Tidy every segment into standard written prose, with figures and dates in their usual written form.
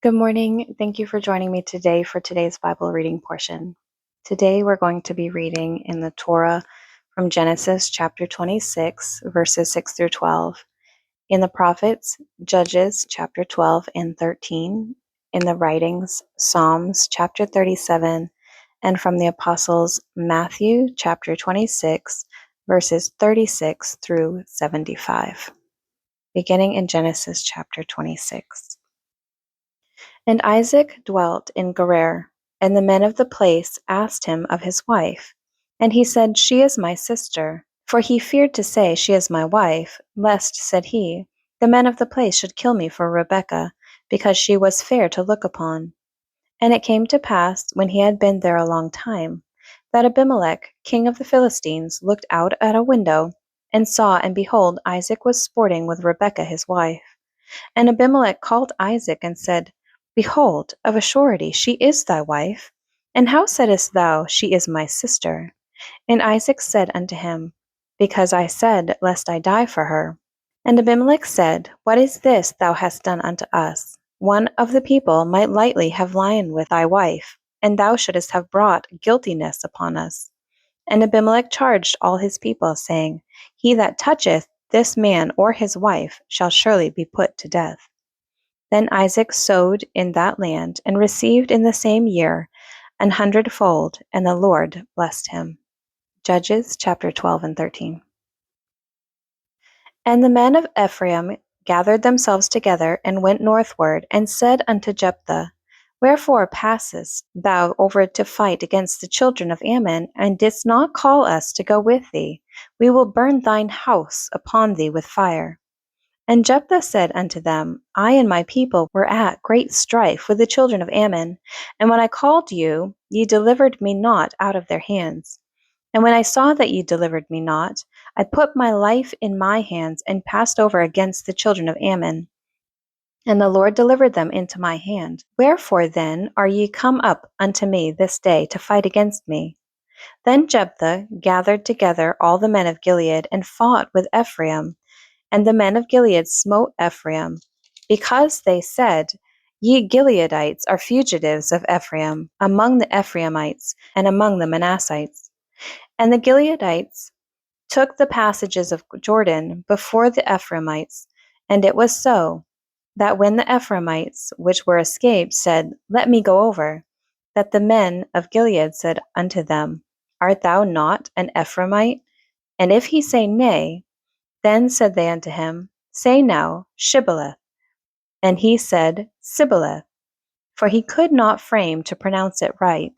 Good morning. Thank you for joining me today for today's Bible reading portion. Today we're going to be reading in the Torah from Genesis chapter 26, verses 6 through 12, in the prophets, Judges chapter 12 and 13, in the writings, Psalms chapter 37, and from the apostles, Matthew chapter 26, verses 36 through 75, beginning in Genesis chapter 26. And Isaac dwelt in Gerar, and the men of the place asked him of his wife. And he said, She is my sister. For he feared to say, She is my wife, lest, said he, the men of the place should kill me for Rebekah, because she was fair to look upon. And it came to pass, when he had been there a long time, that Abimelech, king of the Philistines, looked out at a window, and saw, and behold, Isaac was sporting with Rebekah his wife. And Abimelech called Isaac and said, Behold, of a surety she is thy wife. And how saidst thou, She is my sister? And Isaac said unto him, Because I said, Lest I die for her. And Abimelech said, What is this thou hast done unto us? One of the people might lightly have lain with thy wife, and thou shouldest have brought guiltiness upon us. And Abimelech charged all his people, saying, He that toucheth this man or his wife shall surely be put to death. Then Isaac sowed in that land, and received in the same year 100-fold, and the Lord blessed him. Judges chapter 12 and 13. And the men of Ephraim gathered themselves together, and went northward, and said unto Jephthah, Wherefore passest thou over to fight against the children of Ammon, and didst not call us to go with thee? We will burn thine house upon thee with fire. And Jephthah said unto them, I and my people were at great strife with the children of Ammon, and when I called you, ye delivered me not out of their hands. And when I saw that ye delivered me not, I put my life in my hands, and passed over against the children of Ammon. And the Lord delivered them into my hand. Wherefore then are ye come up unto me this day to fight against me? Then Jephthah gathered together all the men of Gilead, and fought with Ephraim. And the men of Gilead smote Ephraim, because they said, Ye Gileadites are fugitives of Ephraim, among the Ephraimites, and among the Manassites. And the Gileadites took the passages of Jordan before the Ephraimites. And it was so, that when the Ephraimites, which were escaped, said, Let me go over, that the men of Gilead said unto them, Art thou not an Ephraimite? And if he say, Nay, then said they unto him, Say now, Shibboleth. And he said, Sibboleth, for he could not frame to pronounce it right.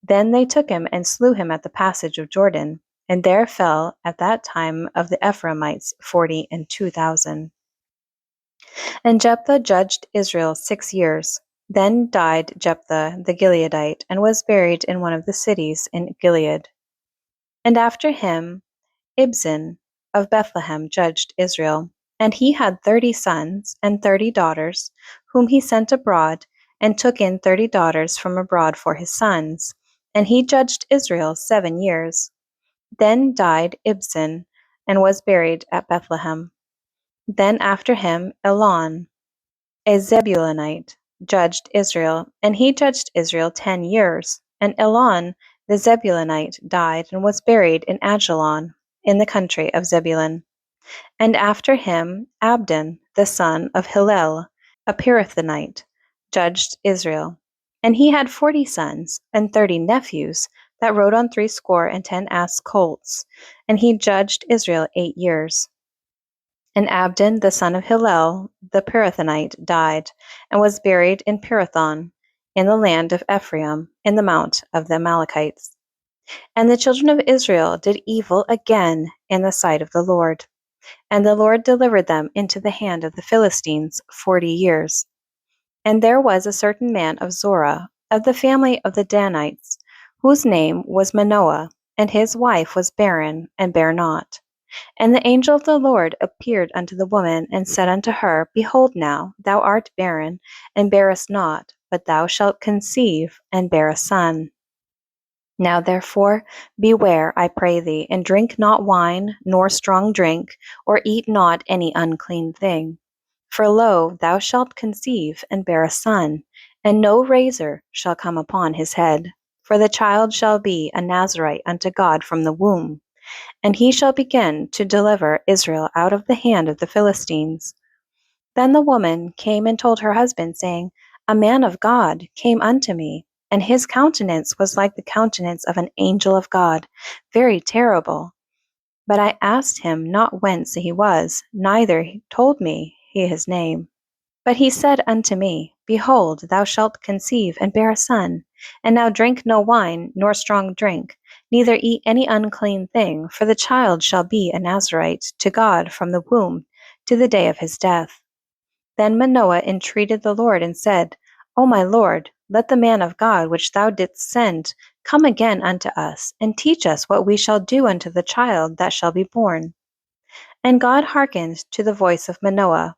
Then they took him and slew him at the passage of Jordan, and there fell at that time of the Ephraimites 42,000. And Jephthah judged Israel 6 years. Then died Jephthah the Gileadite, and was buried in one of the cities in Gilead. And after him Ibzan of Bethlehem judged Israel. And he had 30 sons and 30 daughters, whom he sent abroad, and took in 30 daughters from abroad for his sons. And he judged Israel 7 years. Then died Ibzan, and was buried at Bethlehem. Then after him Elon, a Zebulunite, judged Israel, and he judged Israel 10 years. And Elon the Zebulunite died, and was buried in Ajalon, in the country of Zebulun. And after him Abdon, the son of Hillel, a Pirathonite, judged Israel. And he had 40 sons and 30 nephews that rode on 70 ass colts, and he judged Israel 8 years. And Abdon, the son of Hillel, the Pirathonite, died, and was buried in Pirathon, in the land of Ephraim, in the mount of the Amalekites. And the children of Israel did evil again in the sight of the Lord. And the Lord delivered them into the hand of the Philistines 40 years. And there was a certain man of Zorah, of the family of the Danites, whose name was Manoah, and his wife was barren, and bare not. And the angel of the Lord appeared unto the woman, and said unto her, Behold now, thou art barren, and bearest not, but thou shalt conceive, and bear a son. Now therefore beware, I pray thee, and drink not wine, nor strong drink, or eat not any unclean thing. For lo, thou shalt conceive and bear a son, and no razor shall come upon his head. For the child shall be a Nazarite unto God from the womb, and he shall begin to deliver Israel out of the hand of the Philistines. Then the woman came and told her husband, saying, A man of God came unto me, and his countenance was like the countenance of an angel of God, very terrible. But I asked him not whence he was, neither told me he his name. But he said unto me, Behold, thou shalt conceive and bear a son, and now drink no wine, nor strong drink, neither eat any unclean thing, for the child shall be a Nazarite to God from the womb to the day of his death. Then Manoah entreated the Lord and said, O my Lord, let the man of God which thou didst send come again unto us, and teach us what we shall do unto the child that shall be born. And God hearkened to the voice of Manoah.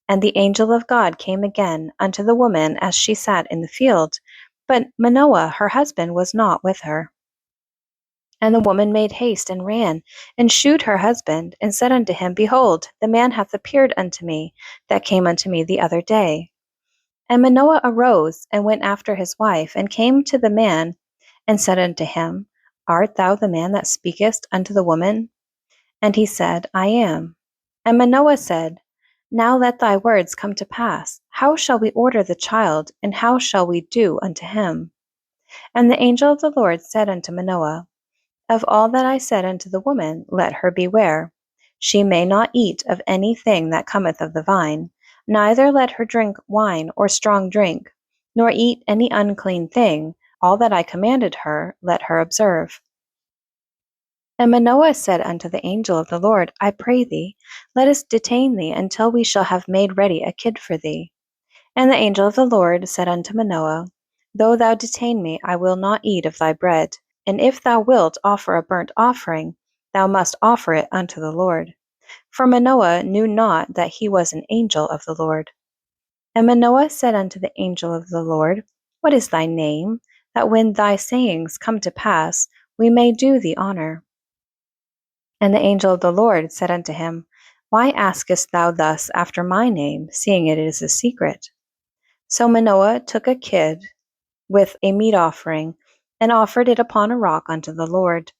And the angel of God came again unto the woman as she sat in the field, but Manoah her husband was not with her. And the woman made haste and ran, and shewed her husband, and said unto him, Behold, the man hath appeared unto me, that came unto me the other day. And Manoah arose, and went after his wife, and came to the man, and said unto him, Art thou the man that speakest unto the woman? And he said, I am. And Manoah said, Now let thy words come to pass. How shall we order the child, and how shall we do unto him? And the angel of the Lord said unto Manoah, Of all that I said unto the woman, let her beware. She may not eat of any thing that cometh of the vine, neither let her drink wine or strong drink, nor eat any unclean thing. All that I commanded her, let her observe. And Manoah said unto the angel of the Lord, I pray thee, let us detain thee until we shall have made ready a kid for thee. And the angel of the Lord said unto Manoah, Though thou detain me, I will not eat of thy bread. And if thou wilt offer a burnt offering, thou must offer it unto the Lord. For Manoah knew not that he was an angel of the Lord. And Manoah said unto the angel of the Lord, What is thy name, that when thy sayings come to pass, we may do thee honor? And the angel of the Lord said unto him, Why askest thou thus after my name, seeing it is a secret? So Manoah took a kid with a meat offering, and offered it upon a rock unto the Lord.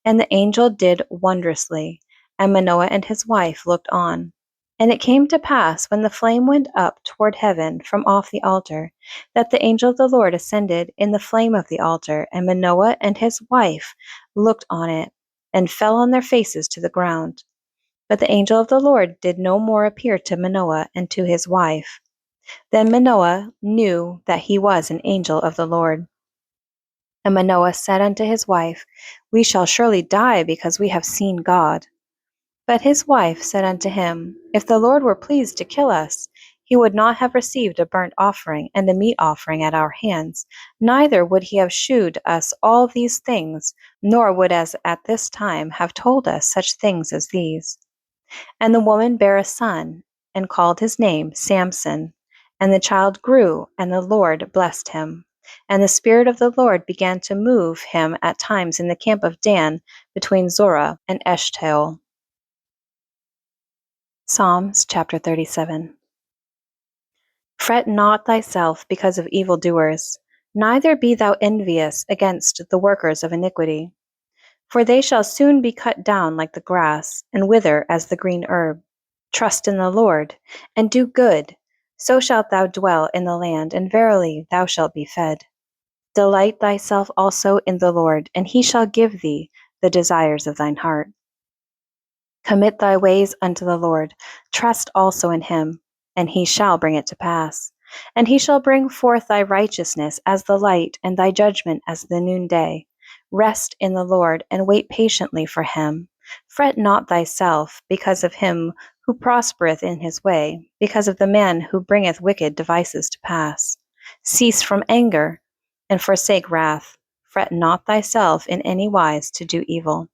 And the angel did wondrously, and Manoah and his wife looked on. And it came to pass, when the flame went up toward heaven from off the altar, that the angel of the Lord ascended in the flame of the altar, and Manoah and his wife looked on it, and fell on their faces to the ground. But the angel of the Lord did no more appear to Manoah and to his wife. Then Manoah knew that he was an angel of the Lord. And Manoah said unto his wife, We shall surely die, because we have seen God. But his wife said unto him, If the Lord were pleased to kill us, he would not have received a burnt offering and a meat offering at our hands, neither would he have shewed us all these things, nor would as at this time have told us such things as these. And the woman bare a son, and called his name Samson. And the child grew, and the Lord blessed him. And the Spirit of the Lord began to move him at times in the camp of Dan, between Zorah and Eshtaol. Psalms chapter 37. Fret not thyself because of evildoers, neither be thou envious against the workers of iniquity. For they shall soon be cut down like the grass, and wither as the green herb. Trust in the Lord, and do good, so shalt thou dwell in the land, and verily thou shalt be fed. Delight thyself also in the Lord, and he shall give thee the desires of thine heart. Commit thy ways unto the Lord, trust also in him, and he shall bring it to pass. And he shall bring forth thy righteousness as the light, and thy judgment as the noonday. Rest in the Lord, and wait patiently for him. Fret not thyself because of him who prospereth in his way, because of the man who bringeth wicked devices to pass. Cease from anger, and forsake wrath. Fret not thyself in any wise to do evil.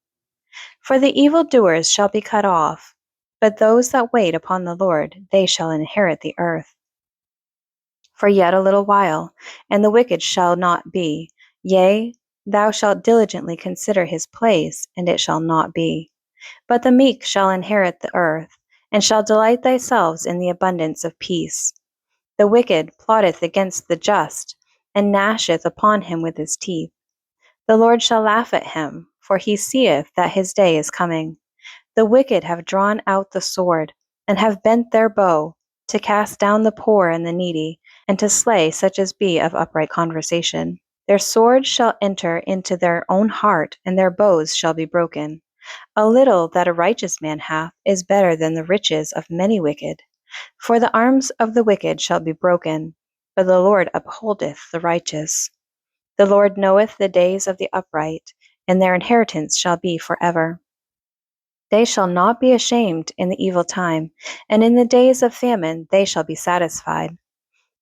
For the evildoers shall be cut off, but those that wait upon the Lord, they shall inherit the earth. For yet a little while, and the wicked shall not be. Yea, thou shalt diligently consider his place, and it shall not be. But the meek shall inherit the earth, and shall delight thyself in the abundance of peace. The wicked plotteth against the just, and gnasheth upon him with his teeth. The Lord shall laugh at him, for he seeth that his day is coming. The wicked have drawn out the sword, and have bent their bow, to cast down the poor and the needy, and to slay such as be of upright conversation. Their sword shall enter into their own heart, and their bows shall be broken. A little that a righteous man hath is better than the riches of many wicked. For the arms of the wicked shall be broken, but the Lord upholdeth the righteous. The Lord knoweth the days of the upright, and their inheritance shall be forever. They shall not be ashamed in the evil time, and in the days of famine they shall be satisfied.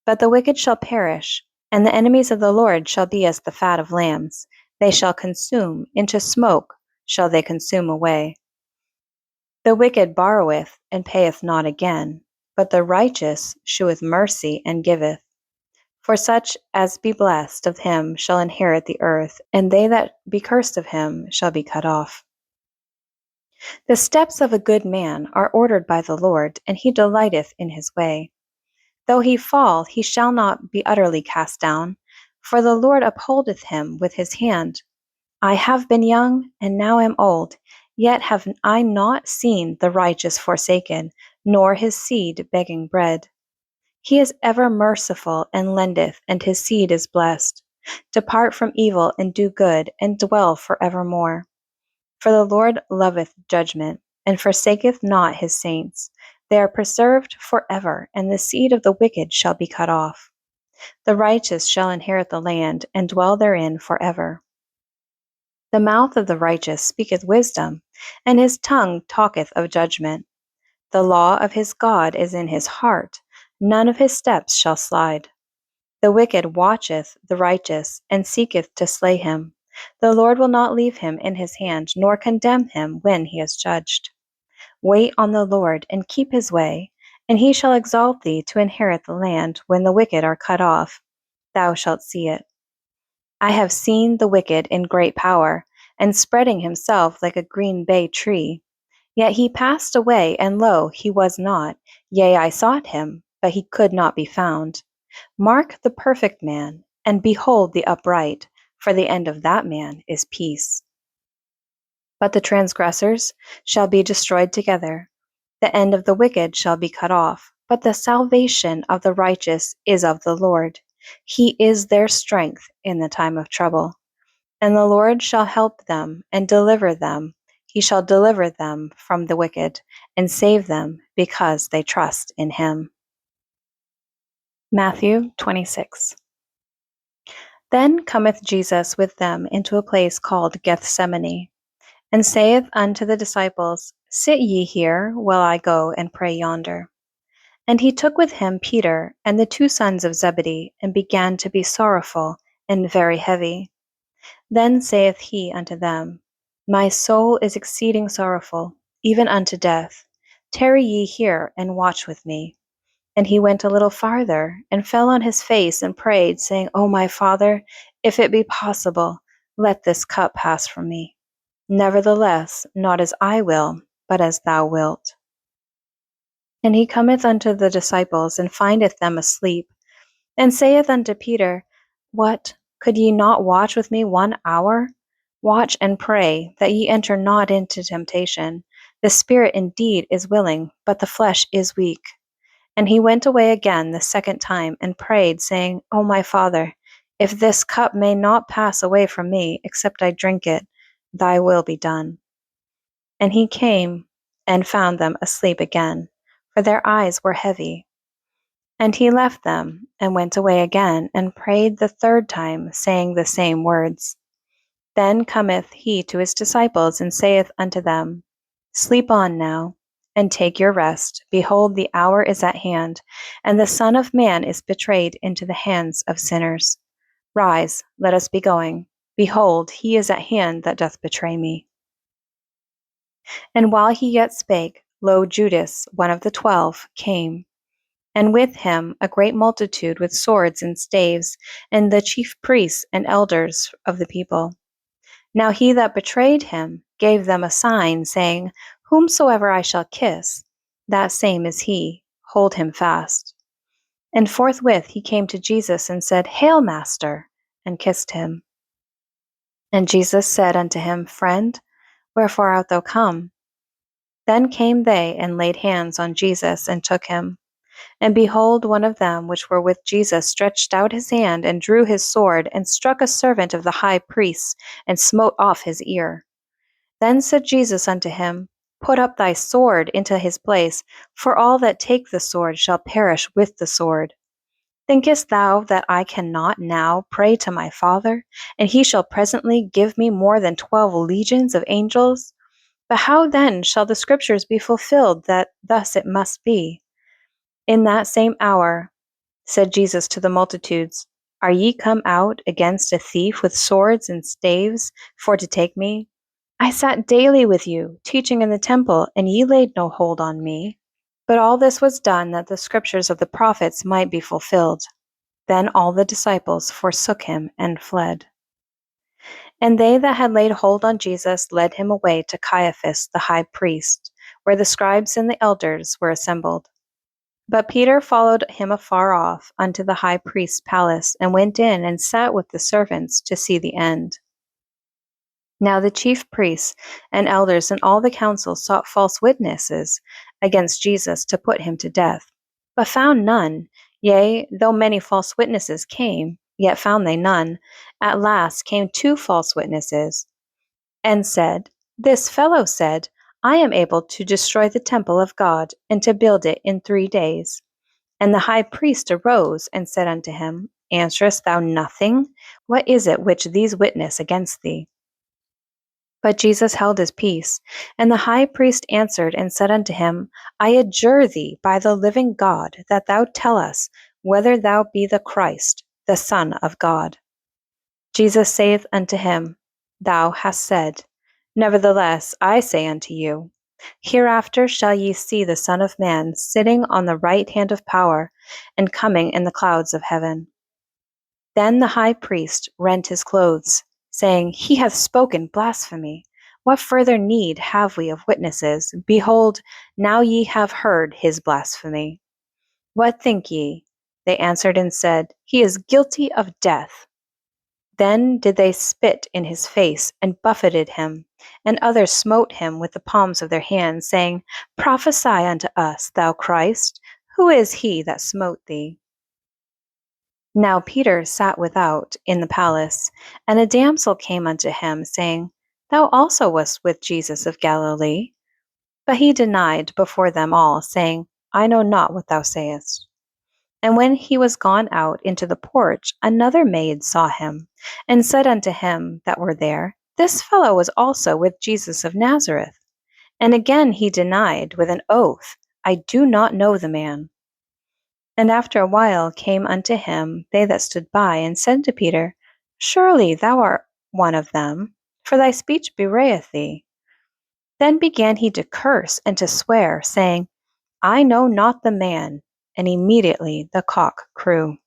But the wicked shall perish, and the enemies of the Lord shall be as the fat of lambs. They shall consume, into smoke shall they consume away. The wicked borroweth, and payeth not again, but the righteous sheweth mercy and giveth. For such as be blessed of him shall inherit the earth, and they that be cursed of him shall be cut off. The steps of a good man are ordered by the Lord, and he delighteth in his way. Though he fall, he shall not be utterly cast down, for the Lord upholdeth him with his hand. I have been young, and now am old, yet have I not seen the righteous forsaken, nor his seed begging bread. He is ever merciful and lendeth, and his seed is blessed. Depart from evil and do good, and dwell for evermore. For the Lord loveth judgment, and forsaketh not his saints. They are preserved forever, and the seed of the wicked shall be cut off. The righteous shall inherit the land, and dwell therein forever. The mouth of the righteous speaketh wisdom, and his tongue talketh of judgment. The law of his God is in his heart, none of his steps shall slide. The wicked watcheth the righteous, and seeketh to slay him. The Lord will not leave him in his hand, nor condemn him when he is judged. Wait on the Lord, and keep his way, and he shall exalt thee to inherit the land. When the wicked are cut off, thou shalt see it. I have seen the wicked in great power, and spreading himself like a green bay tree. Yet he passed away, and lo, he was not. Yea, I sought him, but he could not be found. Mark the perfect man, and behold the upright, for the end of that man is peace. But the transgressors shall be destroyed together. The end of the wicked shall be cut off, but the salvation of the righteous is of the Lord. He is their strength in the time of trouble. And the Lord shall help them and deliver them. He shall deliver them from the wicked, and save them because they trust in him. Matthew 26. Then cometh Jesus with them into a place called Gethsemane, and saith unto the disciples, Sit ye here, while I go and pray yonder. And he took with him Peter and the 2 sons of Zebedee, and began to be sorrowful and very heavy. Then saith he unto them, My soul is exceeding sorrowful, even unto death. Tarry ye here, and watch with me. And he went a little farther, and fell on his face, and prayed, saying, O my Father, if it be possible, let this cup pass from me. Nevertheless, not as I will, but as thou wilt. And he cometh unto the disciples, and findeth them asleep, and saith unto Peter, What, could ye not watch with me 1 hour? Watch and pray, that ye enter not into temptation. The spirit indeed is willing, but the flesh is weak. And he went away again the 2nd time, and prayed, saying, O my Father, if this cup may not pass away from me, except I drink it, thy will be done. And he came and found them asleep again, for their eyes were heavy. And he left them, and went away again, and prayed the 3rd time, saying the same words. Then cometh he to his disciples, and saith unto them, Sleep on now, and take your rest. Behold, the hour is at hand, and the Son of Man is betrayed into the hands of sinners. Rise, let us be going. Behold, he is at hand that doth betray me. And while he yet spake, lo, Judas, one of the 12, came, and with him a great multitude with swords and staves, and the chief priests and elders of the people. Now he that betrayed him gave them a sign, saying, Whomsoever I shall kiss, That same is he. Hold him fast." And forthwith he came to Jesus and said, "Hail, Master," and kissed him. And Jesus said unto him, "Friend, wherefore art thou come?" Then came they and laid hands on Jesus and took him. And behold, one of them which were with Jesus stretched out his hand and drew his sword and struck a servant of the high priest and smote off his ear. Then said Jesus unto him, "Put up thy sword into his place, for all that take the sword shall perish with the sword. Thinkest thou that I cannot now pray to my Father, and he shall presently give me more than 12 legions of angels? But how then shall the scriptures be fulfilled that thus it must be?" In that same hour said Jesus to the multitudes, "Are ye come out against a thief with swords and staves for to take me? I sat daily with you, teaching in the temple, and ye laid no hold on me." But all this was done that the scriptures of the prophets might be fulfilled. Then all the disciples forsook him and fled. And they that had laid hold on Jesus led him away to Caiaphas the high priest, where the scribes and the elders were assembled. But Peter followed him afar off unto the high priest's palace, and went in and sat with the servants to see the end. Now the chief priests and elders and all the council sought false witnesses against Jesus to put him to death, but found none. Yea, though many false witnesses came, yet found they none. At last came 2 false witnesses, and said, "This fellow said, I am able to destroy the temple of God, and to build it in 3 days. And the high priest arose and said unto him, Answerest thou nothing? What is it which these witness against thee? But Jesus held his peace. And the high priest answered and said unto him, I adjure thee by the living God, that thou tell us whether thou be the Christ, the Son of God. Jesus saith unto him, Thou hast said. Nevertheless I say unto you, hereafter shall ye see the Son of Man sitting on the right hand of power, and coming in the clouds of heaven. Then the high priest rent his clothes, saying, He hath spoken blasphemy. What further need have we of witnesses? Behold, now ye have heard his blasphemy. What think ye? They answered and said, He is guilty of death. Then did they spit in his face, and buffeted him. And others smote him with the palms of their hands, saying, Prophesy unto us, thou Christ. Who is he that smote thee? Now Peter sat without in the palace, and a damsel came unto him, saying, Thou also wast with Jesus of Galilee. But he denied before them all, saying, I know not what thou sayest. And when he was gone out into the porch, another maid saw him, and said unto him that were there, This fellow was also with Jesus of Nazareth. And again he denied with an oath, I do not know the man. And after a while came unto him they that stood by, and said to Peter, Surely thou art one of them, for thy speech bewrayeth thee. Then began he to curse and to swear, saying, I know not the man. And immediately the cock crew.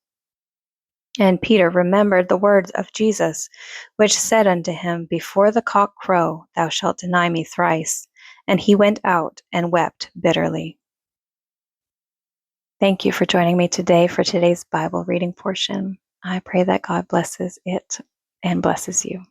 And Peter remembered the words of Jesus, which said unto him, Before the cock crow, thou shalt deny me thrice. And he went out and wept bitterly. Thank you for joining me today for today's Bible reading portion. I pray that God blesses it and blesses you.